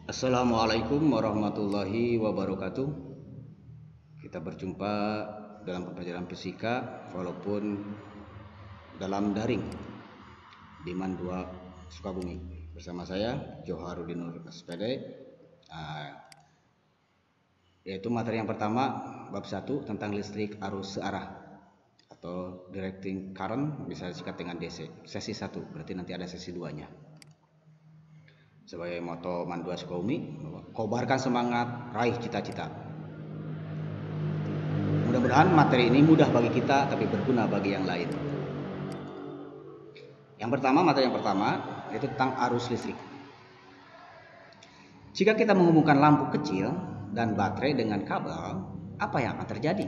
Assalamualaikum warahmatullahi wabarakatuh. Kita berjumpa dalam pembelajaran fisika walaupun dalam daring di MAN 2 Sukabumi. Bersama saya Joharudin Nur SPD. Yaitu materi yang pertama bab 1 tentang listrik arus searah atau directing current, bisa disingkat dengan DC. Sesi 1, berarti nanti ada sesi 2-nya. Sebagai moto MAN 2 Sukabumi, kobarkan semangat, raih cita-cita. Mudah-mudahan materi ini mudah bagi kita tapi berguna bagi yang lain. Materi yang pertama yaitu tentang arus listrik. Jika kita menghubungkan lampu kecil dan baterai dengan kabel, apa yang akan terjadi?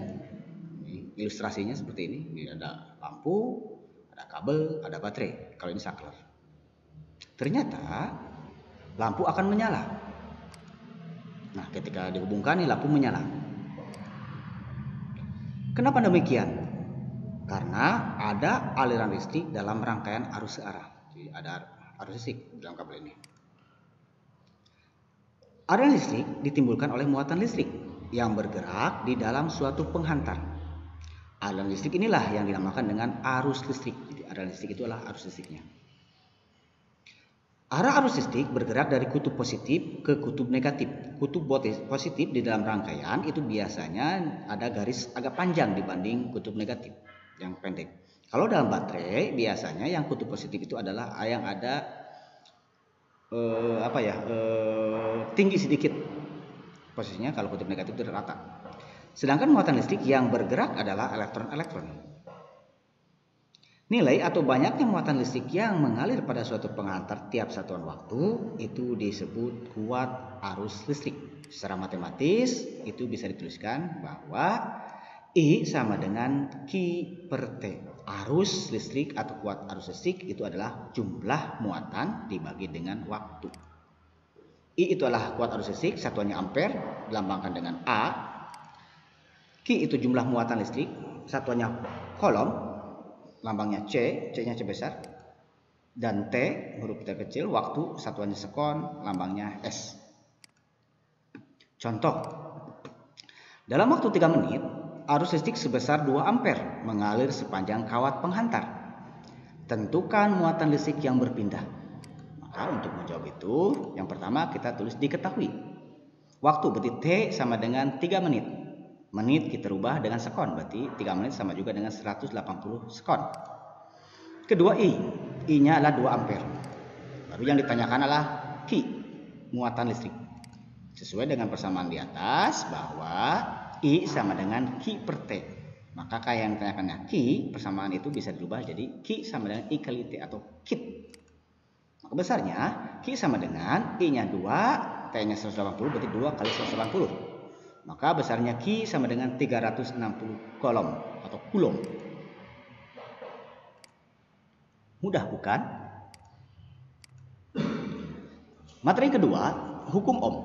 Ilustrasinya seperti ini. Ini ada lampu, ada kabel, ada baterai. Kalau ini saklar. Ternyata lampu akan menyala. Nah, ketika dihubungkan, nih lampu menyala. Kenapa demikian? Karena ada aliran listrik dalam rangkaian arus searah. Jadi ada arus listrik dalam kabel ini. Aliran listrik ditimbulkan oleh muatan listrik yang bergerak di dalam suatu penghantar. Aliran listrik inilah yang dinamakan dengan arus listrik. Jadi aliran listrik itu adalah arus listriknya. Arah arus listrik bergerak dari kutub positif ke kutub negatif. Kutub positif di dalam rangkaian itu biasanya ada garis agak panjang dibanding kutub negatif yang pendek. Kalau dalam baterai biasanya yang kutub positif itu adalah yang ada tinggi sedikit posisinya, kalau kutub negatif itu rata. Sedangkan muatan listrik yang bergerak adalah elektron-elektron. Nilai atau banyaknya muatan listrik yang mengalir pada suatu penghantar tiap satuan waktu itu disebut kuat arus listrik. Secara matematis itu bisa dituliskan bahwa I sama dengan Q per T. Arus listrik atau kuat arus listrik itu adalah jumlah muatan dibagi dengan waktu. I itu adalah kuat arus listrik, satuannya ampere, dilambangkan dengan A. Q itu jumlah muatan listrik, satuannya kolom, lambangnya C, C-nya C besar. Dan T, huruf T kecil, waktu, satuannya sekon, lambangnya S. Contoh, dalam waktu 3 menit, arus listrik sebesar 2 ampere mengalir sepanjang kawat penghantar. Tentukan muatan listrik yang berpindah. Maka untuk menjawab itu, yang pertama kita tulis diketahui. Waktu berarti T sama dengan 3 menit. Menit kita rubah dengan sekon, berarti 3 menit sama juga dengan 180 sekon. Kedua I-nya adalah 2 ampere. Lalu yang ditanyakan adalah Q, muatan listrik. Sesuai dengan persamaan di atas bahwa I sama dengan Q per T. Maka kayak yang ditanyakannya Q, persamaan itu bisa dirubah jadi Q sama dengan I kali T atau KIT. Maka besarnya Q sama dengan I-nya 2, T-nya 180, berarti 2 kali 180. Maka besarnya Q sama dengan 360 kolom atau kulom. Mudah bukan? Materi kedua, hukum Ohm.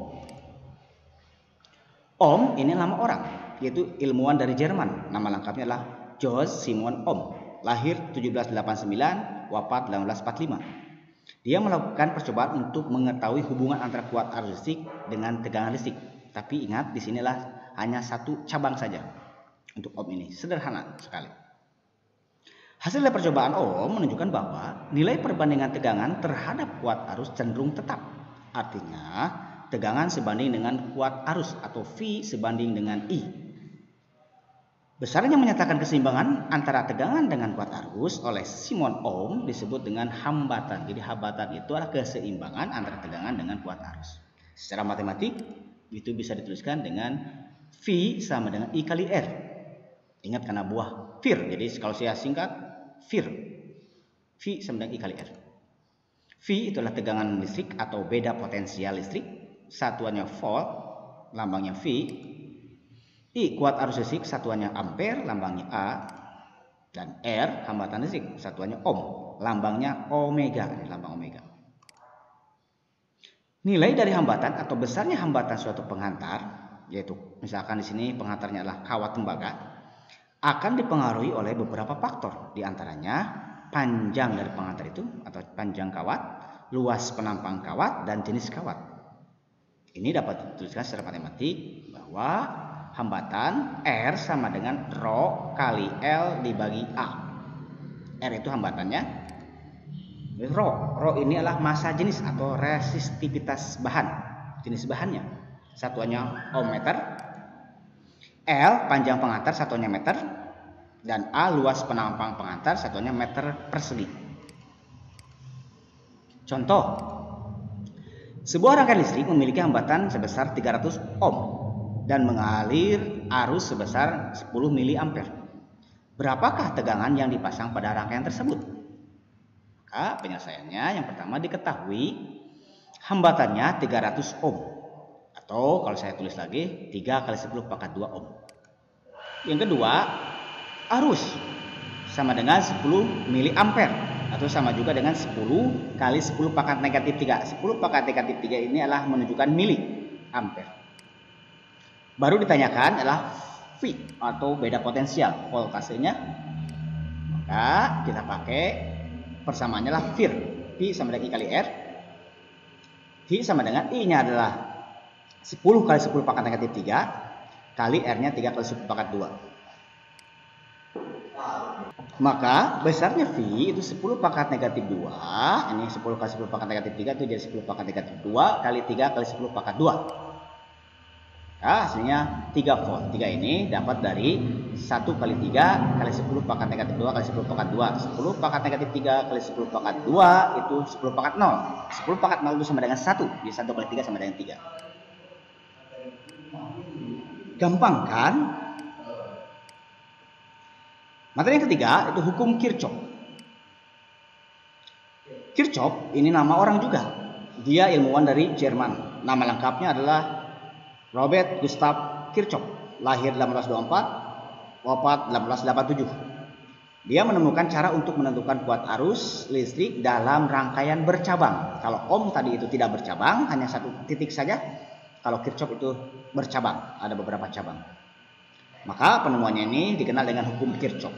Ohm ini nama orang, yaitu ilmuwan dari Jerman. Nama lengkapnya adalah Johannes Simon Ohm. Lahir 1789, wafat 1845. Dia melakukan percobaan untuk mengetahui hubungan antara kuat arus listrik dengan tegangan listrik. Tapi ingat, di sinilah hanya satu cabang saja untuk Ohm ini, sederhana sekali. Hasil dari percobaan Ohm menunjukkan bahwa nilai perbandingan tegangan terhadap kuat arus cenderung tetap. Artinya, tegangan sebanding dengan kuat arus atau V sebanding dengan I. Besarnya menyatakan keseimbangan antara tegangan dengan kuat arus oleh Simon Ohm disebut dengan hambatan. Jadi hambatan itu adalah keseimbangan antara tegangan dengan kuat arus. Secara matematik itu bisa dituliskan dengan V sama dengan I kali R. Ingat karena buah VIR. Jadi kalau saya singkat VIR. V sama dengan I kali R. V itu adalah tegangan listrik atau beda potensial listrik. Satuannya volt, lambangnya V. I kuat arus listrik, satuannya ampere, lambangnya A. Dan R hambatan listrik, satuannya ohm, lambangnya omega, lambang omega. Nilai dari hambatan atau besarnya hambatan suatu penghantar, yaitu misalkan di sini penghantarnya adalah kawat tembaga, akan dipengaruhi oleh beberapa faktor, diantaranya panjang dari penghantar itu atau panjang kawat, luas penampang kawat, dan jenis kawat. Ini dapat dituliskan secara matematik bahwa hambatan R sama dengan Rho kali L dibagi A. R itu hambatannya. Rho ini adalah massa jenis atau resistivitas bahan, jenis bahannya. Satuannya ohm meter. L panjang pengantar, satuannya meter. Dan A luas penampang pengantar, satuannya meter persegi. Contoh, sebuah rangkaian listrik memiliki hambatan sebesar 300 ohm dan mengalir arus sebesar 10 mA. Berapakah tegangan yang dipasang pada rangkaian tersebut? Maka penyelesaiannya yang pertama diketahui hambatannya 300 ohm. Atau kalau saya tulis lagi 3 kali 10 pangkat 2 ohm. Yang kedua, arus sama dengan 10 mA atau sama juga dengan 10 kali 10 pangkat negatif 3. 10 pangkat negatif 3 ini adalah menunjukkan miliampere. Baru ditanyakan adalah V atau beda potensial voltasenya. Maka kita pakai persamaannya adalah VIR. V sama dengan I kali R. V sama dengan I-nya adalah 10 kali 10 pangkat negatif 3 kali R-nya 3 kali 10 pangkat 2. Maka besarnya V itu 10 pangkat negatif 2. Ini 10 kali 10 pangkat negatif 3 itu jadi 10 pangkat negatif 2 kali 3 kali 10 pangkat 2. Nah, hasilnya 3 volt. 3 ini dapat dari 1 kali 3 kali 10 pangkat negatif 2 kali 10 pangkat 2. 10 pangkat negatif 3 kali 10 pangkat 2 itu 10 pangkat 0. 10 pangkat 0 itu sama dengan 1. Jadi 1 kali 3 sama dengan 3. Gampang kan? Materi yang ketiga itu hukum Kirchhoff. Kirchhoff ini nama orang juga. Dia ilmuwan dari Jerman. Nama lengkapnya adalah Robert Gustav Kirchhoff, lahir 1824, wafat 1887. Dia menemukan cara untuk menentukan kuat arus listrik dalam rangkaian bercabang. Kalau ohm tadi itu tidak bercabang, hanya satu titik saja. Kalau Kirchhoff itu bercabang, ada beberapa cabang. Maka penemuannya ini dikenal dengan hukum Kirchhoff.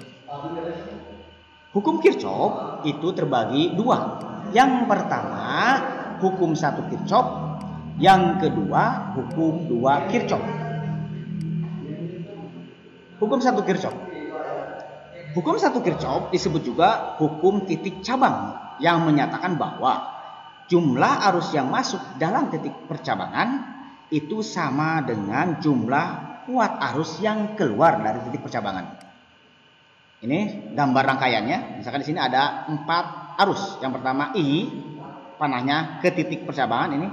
Hukum Kirchhoff itu terbagi dua. Yang pertama, hukum 1 Kirchhoff. Yang kedua, hukum 2 Kirchhoff. Hukum 1 Kirchhoff. Hukum 1 Kirchhoff disebut juga hukum titik cabang yang menyatakan bahwa jumlah arus yang masuk dalam titik percabangan itu sama dengan jumlah kuat arus yang keluar dari titik percabangan. Ini gambar rangkaiannya. Misalkan di sini ada 4 arus. Yang pertama I, panahnya ke titik percabangan ini.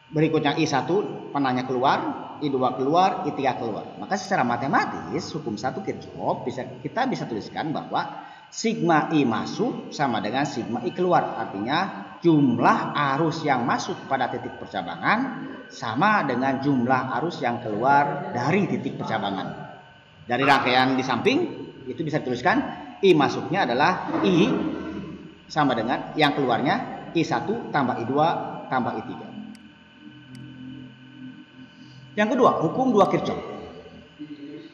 Berikutnya I1 panahnya keluar, I2 keluar, I3 keluar. Maka secara matematis hukum 1 Kirchhoff kita bisa tuliskan bahwa sigma I masuk sama dengan sigma I keluar. Artinya jumlah arus yang masuk pada titik percabangan sama dengan jumlah arus yang keluar dari titik percabangan. Dari rangkaian di samping itu bisa dituliskan I masuknya adalah I sama dengan yang keluarnya I1 tambah I2 tambah I3. Yang kedua, hukum 2 Kirchhoff.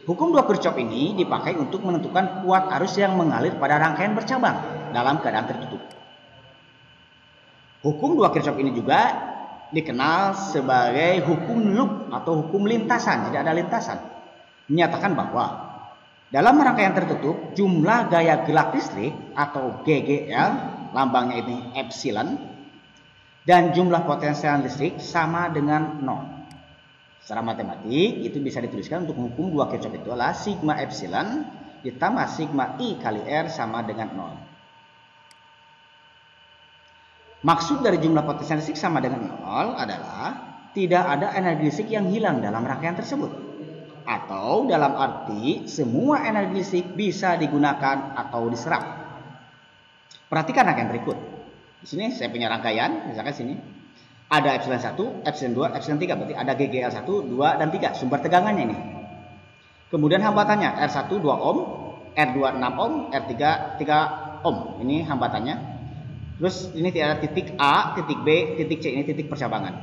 Hukum 2 Kirchhoff ini dipakai untuk menentukan kuat arus yang mengalir pada rangkaian bercabang dalam keadaan tertutup. Hukum 2 Kirchhoff ini juga dikenal sebagai hukum loop atau hukum lintasan. Jadi ada lintasan. Menyatakan bahwa dalam rangkaian tertutup, jumlah gaya gelak listrik atau GGL, lambangnya ini epsilon, dan jumlah potensial listrik sama dengan 0. Secara matematik itu bisa dituliskan untuk hukum 2 Kirchhoff itu adalah sigma epsilon ditambah sigma I kali R sama dengan 0. Maksud dari jumlah potensial listrik sama dengan 0 adalah tidak ada energi listrik yang hilang dalam rangkaian tersebut. Atau dalam arti semua energi listrik bisa digunakan atau diserap. Perhatikan rangkaian berikut. Di sini saya punya rangkaian, misalkan sini. Ada epsilon 1, epsilon 2, epsilon 3. Berarti ada GGL 1, 2, dan 3. Sumber tegangannya ini. Kemudian hambatannya R1 2 ohm, R2 6 ohm, R3 3 ohm. Ini hambatannya. Terus ini ada titik A, titik B, titik C. Ini titik percabangan.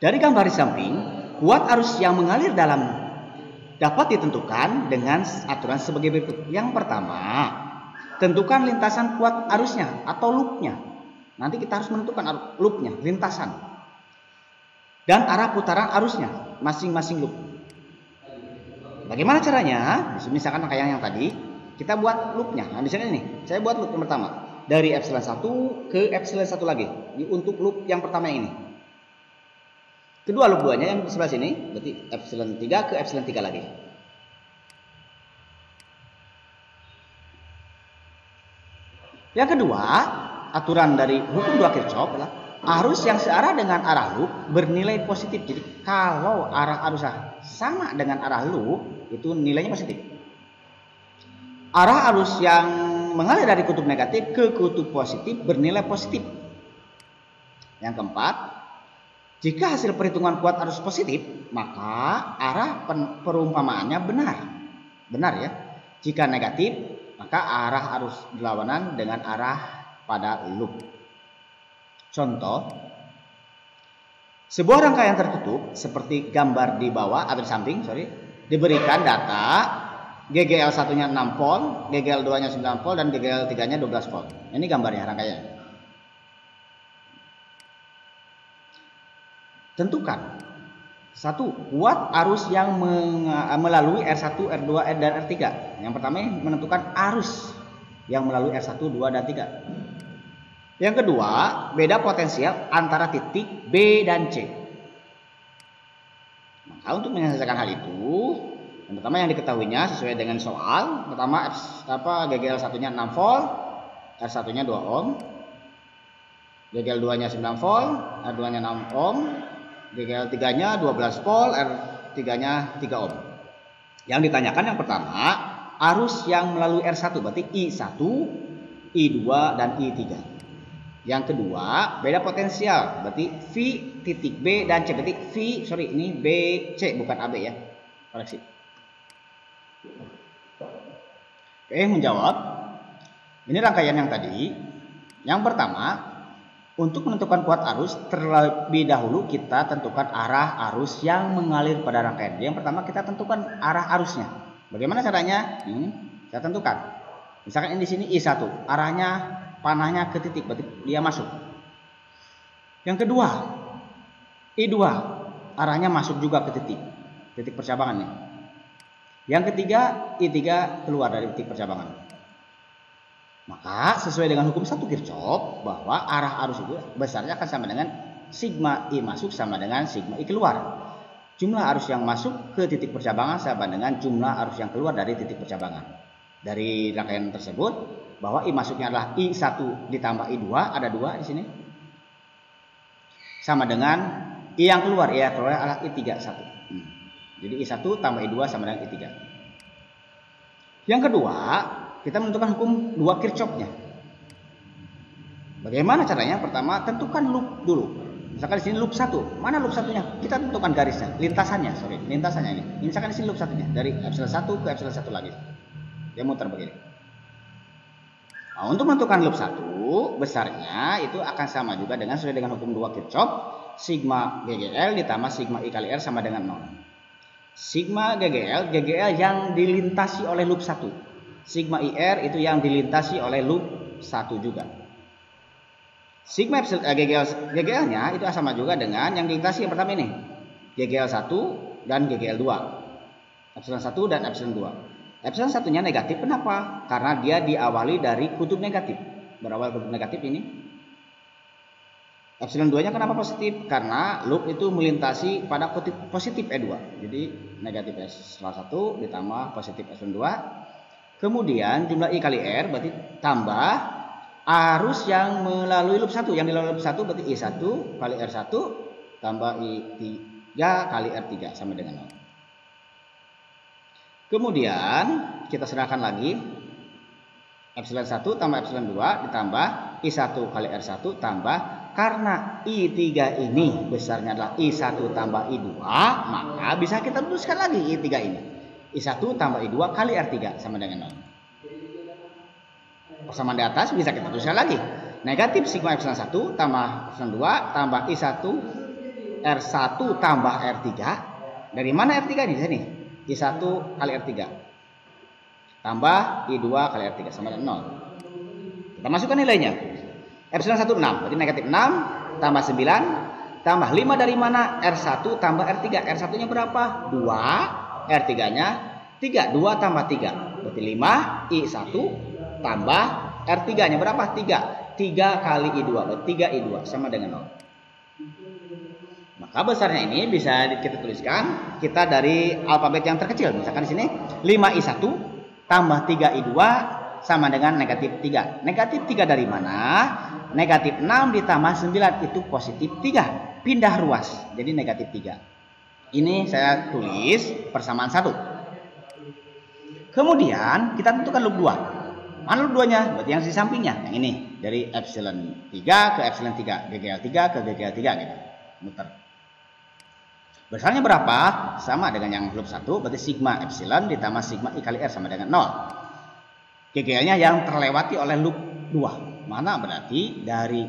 Dari gambar di samping, kuat arus yang mengalir dalam dapat ditentukan dengan aturan sebagai berikut. Yang pertama, tentukan lintasan kuat arusnya atau loopnya. Nanti kita harus menentukan loopnya, lintasan, dan arah putaran arusnya masing-masing loop. Bagaimana caranya? Misalkan kayak yang tadi, kita buat loopnya. Nah, misalnya ini, saya buat loop yang pertama dari epsilon 1 ke epsilon 1 lagi. Ini untuk loop yang pertama ini. Kedua loop 2-nya yang di sebelah sini, berarti epsilon 3 ke epsilon 3 lagi. Yang kedua, aturan dari hukum 2 Kirchhoff adalah arus yang searah dengan arah loop bernilai positif. Jadi kalau arah arusnya sama dengan arah loop, itu nilainya positif. Arah arus yang mengalir dari kutub negatif ke kutub positif bernilai positif. Yang keempat, jika hasil perhitungan kuat arus positif, maka arah perumpamaannya benar. Benar ya. Jika negatif, maka arah arus berlawanan dengan arah pada loop. Contoh, sebuah rangkaian tertutup seperti gambar di bawah atau di samping, diberikan data GGL 1-nya 6 volt, GGL 2-nya 9 volt, dan GGL 3-nya 12 volt. Ini gambarnya rangkaian. Tentukan satu, kuat arus yang melalui R1, R2, dan R3. Yang pertama menentukan arus yang melalui R1, 2, dan 3. Yang kedua, beda potensial antara titik B dan C. Maka untuk menyelesaikan hal itu, yang pertama yang diketahuinya sesuai dengan soal, pertama GGL 1-nya 6 volt, R1-nya 2 ohm, GGL 2-nya 9 volt, R2-nya 6 ohm, GGL 3-nya 12 volt, R3-nya 3 ohm. Yang ditanyakan yang pertama, arus yang melalui R1 berarti I1, I2, dan I3. Yang kedua, beda potensial berarti V titik B dan C, berarti ini BC bukan AB ya. Koreksi. Oke, menjawab. Ini rangkaian yang tadi. Yang pertama, untuk menentukan kuat arus, terlebih dahulu kita tentukan arah arus yang mengalir pada rangkaian. Yang pertama kita tentukan arah arusnya. Bagaimana caranya? Saya tentukan. Misalkan ini di sini I1, arahnya panahnya ke titik, berarti dia masuk. Yang kedua, I2, arahnya masuk juga ke titik percabangannya. Yang ketiga, I3 keluar dari titik percabangan. Maka sesuai dengan hukum 1 Kirchhoff bahwa arah arus itu besarnya akan sama dengan sigma I masuk sama dengan sigma I keluar. Jumlah arus yang masuk ke titik percabangan sama dengan jumlah arus yang keluar dari titik percabangan. Dari rangkaian tersebut bahwa I masuknya adalah I1 ditambah I2, ada 2 di sini. Sama dengan I yang keluar, adalah I3 1. Jadi I1 tambah I2 sama dengan I3. Yang kedua, kita menentukan hukum 2 Kirchhoff-nya. Bagaimana caranya? Pertama, tentukan loop dulu. Misalkan di sini loop 1. Mana loop 1-nya? Kita tentukan garisnya, lintasannya ini. Misalkan di sini loop 1-nya dari epsilon 1 ke epsilon 1 lagi. Dia muter begini. Nah, untuk menentukan loop 1, besarnya itu akan sama juga dengan sesuai dengan hukum 2 Kirchhoff, sigma GGL ditambah sigma I kali R sama dengan 0. Sigma GGL yang dilintasi oleh loop 1. Sigma IR itu yang dilintasi oleh loop 1 juga. Sigma GGL-nya itu sama juga dengan yang dilintasi yang pertama ini. GGL 1 dan GGL 2. Epsilon 1 dan epsilon 2. Epsilon 1-nya negatif, kenapa? Karena dia diawali dari kutub negatif. Berawal kutub negatif ini. Epsilon 2-nya kenapa positif? Karena loop itu melintasi pada kutub positif E2. Jadi negatif epsilon 1 ditambah positif epsilon 2. Kemudian jumlah I kali R berarti tambah arus yang melalui loop 1. Yang dilalui loop 1 berarti I1 kali R1 tambah I3 kali R3 sama dengan 0. Kemudian kita serahkan lagi epsilon 1 tambah epsilon 2 ditambah I1 kali R1 tambah, karena I3 ini besarnya adalah I1 tambah I2, maka bisa kita rumuskan lagi I3 ini. I1 tambah I2 kali R3 sama dengan 0. Persamaan di atas bisa kita tuliskan lagi. Negatif sigma epsilon 1 tambah epsilon 2 tambah I1 R1 tambah R3. Dari mana R3 ini? Di sini. I1 kali R3 tambah I2 kali R3 sama dengan 0. Kita masukkan nilainya. Epsilon 1 6. Berarti negatif 6 tambah 9 tambah 5 dari mana? R1 tambah R3. R1-nya berapa? 2. R3-nya 3. 2 tambah 3. Berarti 5. I1 tambah R3-nya berapa? 3. 3 kali I2. Berarti 3 I2 sama dengan 0. Maka besarnya ini bisa kita tuliskan kita dari alfabet yang terkecil. Misalkan di sini 5I1 tambah 3I2 sama dengan negatif 3. Negatif 3 dari mana? Negatif 6 ditambah 9 itu positif 3. Pindah ruas. Jadi negatif 3. Ini saya tulis persamaan 1. Kemudian kita tentukan loop 2. Mana loop 2-nya? Berarti yang di sampingnya. Yang ini. Dari epsilon 3 ke epsilon 3. GGL 3 ke GGL 3 gitu. Muter. Besarnya berapa? Sama dengan yang loop 1. Berarti sigma epsilon ditambah sigma I kali R sama dengan 0. GGL-nya yang terlewati oleh loop 2. Mana berarti dari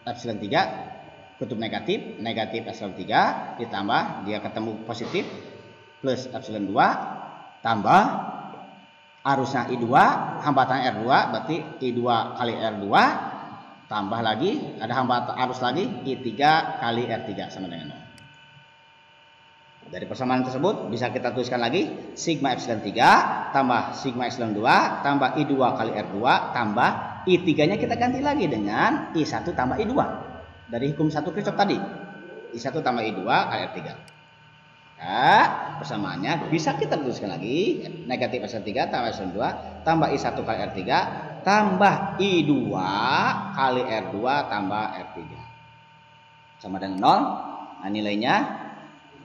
epsilon 3 kutub negatif, negatif epsilon 3 ditambah dia ketemu positif plus epsilon 2 tambah arusnya I2, hambatan R2 berarti I2 kali R2 tambah lagi ada hambatan arus lagi I3 kali R3 sama dengan 0. Dari persamaan tersebut bisa kita tuliskan lagi sigma epsilon 3 tambah sigma epsilon 2 tambah I2 kali R2 tambah I3-nya kita ganti lagi dengan I1 tambah I2. Dari hukum 1 Kirchhoff tadi. I1 tambah I2 kali R3. Nah, persamaannya bisa kita tuliskan lagi negatif epsilon 3 tambah epsilon 2 tambah I1 kali R3 tambah I2 kali R2 tambah R3 sama dengan 0. Nah, nilainya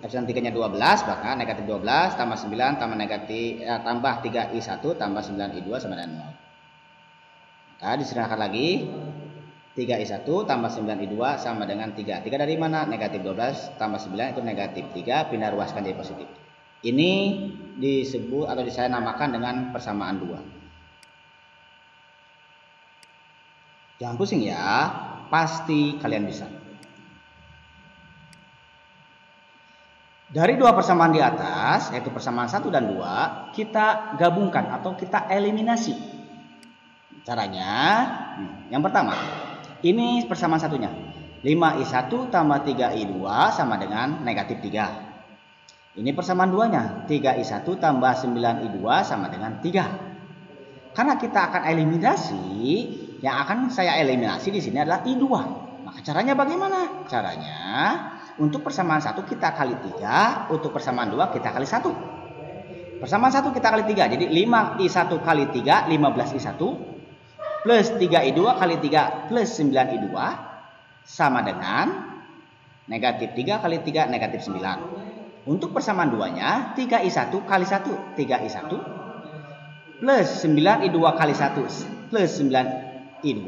epsilon 3-nya 12, maka negatif 12 tambah 9 tambah negatif tambah 3I1 tambah 9I2 sama dengan 0. Maka diserahkan lagi 3I1 tambah 9I2 sama dengan 3. 3 dari mana? Negatif 12 tambah 9 itu negatif 3, pindah ruaskan jadi positif. Ini disebut atau saya namakan dengan persamaan 2. Jangan pusing ya, pasti kalian bisa. Dari dua persamaan di atas, yaitu persamaan 1 dan 2, kita gabungkan atau kita eliminasi. Caranya, yang pertama, ini persamaan satunya. 5I1 tambah 3I2 sama dengan negatif 3. Ini persamaan 2-nya. 3I1 tambah 9I2 sama dengan 3. Karena kita akan eliminasi, yang akan saya eliminasi di sini adalah I2. Maka caranya bagaimana? Caranya untuk persamaan 1 kita kali 3, untuk persamaan 2 kita kali 1. Persamaan 1 kita kali 3, jadi 5I1 kali 3, 15I1 plus 3I2 kali 3 plus 9I2 sama dengan negatif 3 kali 3 negatif 9. Untuk persamaan 2-nya 3I1 kali 1, 3I1 plus 9I2 kali 1 plus 9I2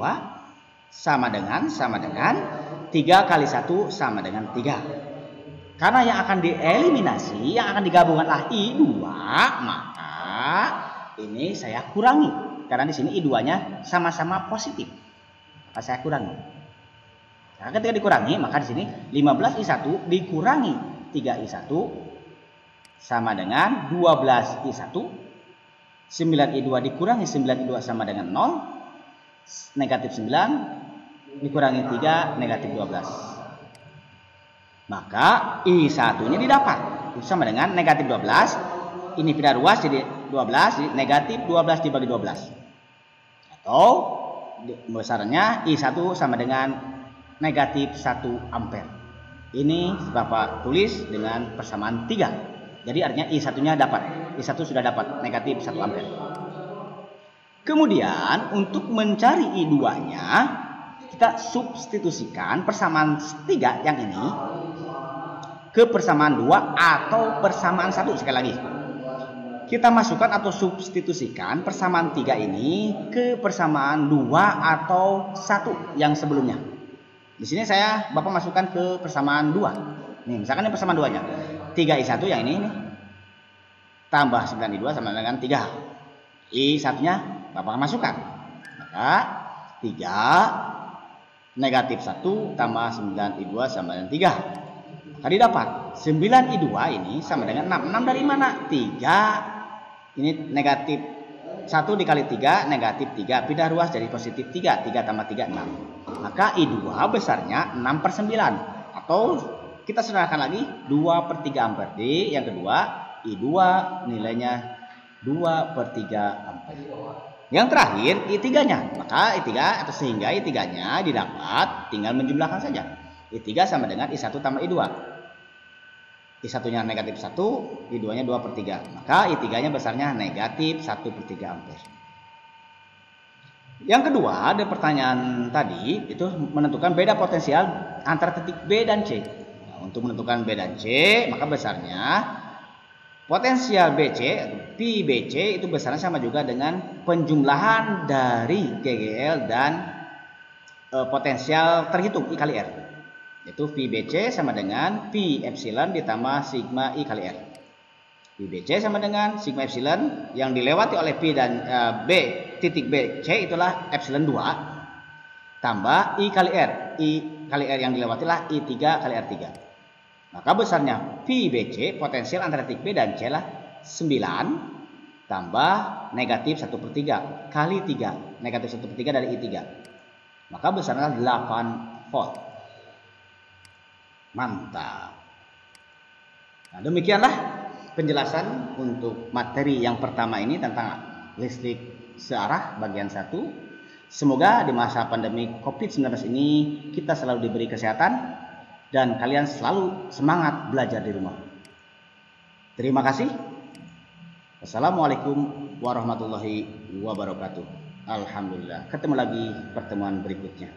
sama dengan 3 kali 1 sama dengan 3. Karena yang akan dieliminasi, yang akan digabungkan adalah I2, maka ini saya kurangi. Karena di sini I2-nya sama-sama positif. Maka saya kurangi. Nah, ketika dikurangi, maka di sini 15I1 dikurangi 3I1 sama dengan 12I1. 9I2 dikurangi 9I2 sama dengan 0. Negatif 9 dikurangi 3 negatif 12. Maka I1-nya didapat. Itu sama dengan negatif 12. Ini pindah ruas jadi 12, jadi negatif 12 dibagi 12. Atau besarnya I1 sama dengan negatif 1 ampere. Ini Bapak tulis dengan persamaan 3. Jadi artinya I1-nya dapat. I1 sudah dapat negatif 1 ampere. Kemudian untuk mencari I2-nya kita substitusikan persamaan 3 yang ini ke persamaan 2 atau persamaan 1. Sekali lagi kita masukkan atau substitusikan persamaan 3 ini ke persamaan 2 atau 1 yang sebelumnya. Di sini Bapak masukkan ke persamaan 2. Nih, misalkan ini persamaan 2-nya. 3I1 yang ini tambah 9I2 sama dengan 3. I1-nya Bapak masukkan. Maka 3 negatif 1 tambah 9I2 sama dengan 3. Maka didapat 9I2 ini sama dengan 6. 6 dari mana? 3. Ini negatif 1 dikali 3 negatif 3, pindah ruas jadi positif 3, 3 tambah 3 6. Maka I2 besarnya 6/9, atau kita sederhanakan lagi 2/3 ampere. Jadi yang kedua I2 nilainya 2/3 ampere. Yang terakhir I3-nya, maka I3 atau sehingga I3-nya didapat tinggal menjumlahkan saja. I3 sama dengan I1 tambah I2. I1-nya negatif 1, I2-nya 2/3. Maka I3-nya besarnya negatif 1/3 ampere. Yang kedua, ada pertanyaan tadi itu menentukan beda potensial antara titik B dan C. Nah, untuk menentukan B dan C, maka besarnya potensial BC atau PBC itu besarnya sama juga dengan penjumlahan dari GGL dan potensial terhitung I kali R. Yaitu VBC sama dengan P epsilon ditambah sigma I kali R. VBC sama dengan sigma epsilon yang dilewati oleh P dan B titik BC itulah epsilon 2 tambah I kali R. I kali R yang dilewati lah I3 kali R3. Maka besarnya VBC potensial antara titik B dan C lah 9 tambah negatif 1/3 kali 3, negatif 1/3 dari I3. Maka besarnya 8 volt. Mantap. Nah, demikianlah penjelasan untuk materi yang pertama ini tentang listrik searah bagian 1. Semoga di masa pandemi COVID-19 ini kita selalu diberi kesehatan dan kalian selalu semangat belajar di rumah. Terima kasih. Wassalamualaikum warahmatullahi wabarakatuh. Alhamdulillah. Ketemu lagi pertemuan berikutnya.